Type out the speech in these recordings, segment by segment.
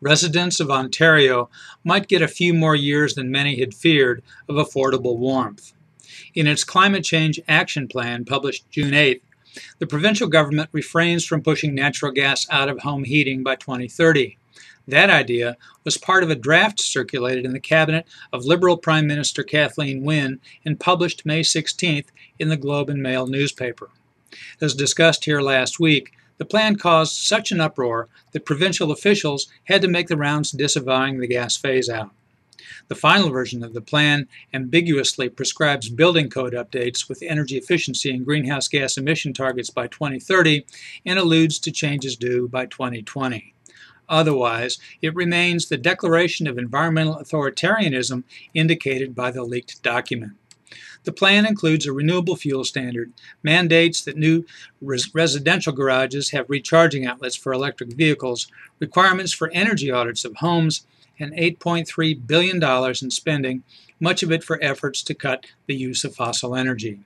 Residents of Ontario might get a few more years than many had feared of affordable warmth. In its Climate Change Action Plan, published June 8th, the provincial government refrains from pushing natural gas out of home heating by 2030. That idea was part of a draft circulated in the cabinet of Liberal Prime Minister Kathleen Wynne and published May 16th in the Globe and Mail newspaper. As discussed here last week, the plan caused such an uproar that provincial officials had to make the rounds disavowing the gas phase-out. The final version of the plan ambiguously prescribes building code updates with energy efficiency and greenhouse gas emission targets by 2030 and alludes to changes due by 2020. Otherwise, it remains the declaration of environmental authoritarianism indicated by the leaked document. The plan includes a renewable fuel standard, mandates that new residential garages have recharging outlets for electric vehicles, requirements for energy audits of homes, and $8.3 billion in spending, much of it for efforts to cut the use of fossil energy.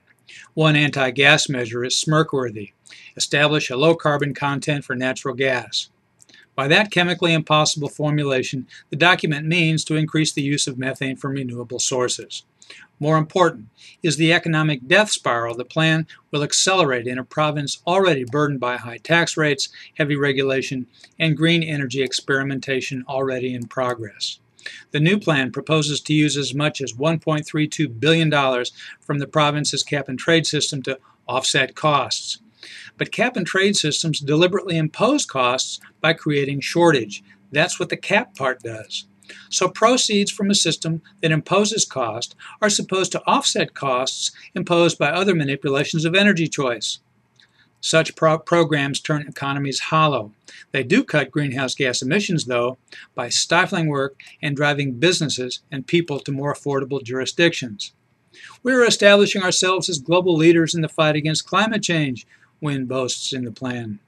One anti-gas measure is smirk-worthy: establish a low carbon content for natural gas. By that chemically impossible formulation, the document means to increase the use of methane from renewable sources. More important is the economic death spiral the plan will accelerate in a province already burdened by high tax rates, heavy regulation, and green energy experimentation already in progress. The new plan proposes to use as much as $1.32 billion from the province's cap-and-trade system to offset costs. But cap-and-trade systems deliberately impose costs by creating shortage. That's what the cap part does. So proceeds from a system that imposes cost are supposed to offset costs imposed by other manipulations of energy choice. Such programs turn economies hollow. They do cut greenhouse gas emissions, though, by stifling work and driving businesses and people to more affordable jurisdictions. We are establishing ourselves as global leaders in the fight against climate change, Wynne boasts in the plan.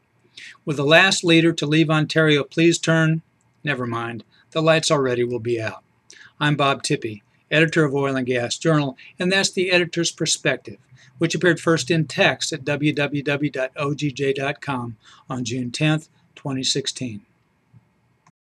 Will the last leader to leave Ontario please turn? Never mind. The lights already will be out. I'm Bob Tippie, editor of Oil and Gas Journal, and that's the editor's perspective, which appeared first in text at www.ogj.com on June 10, 2016.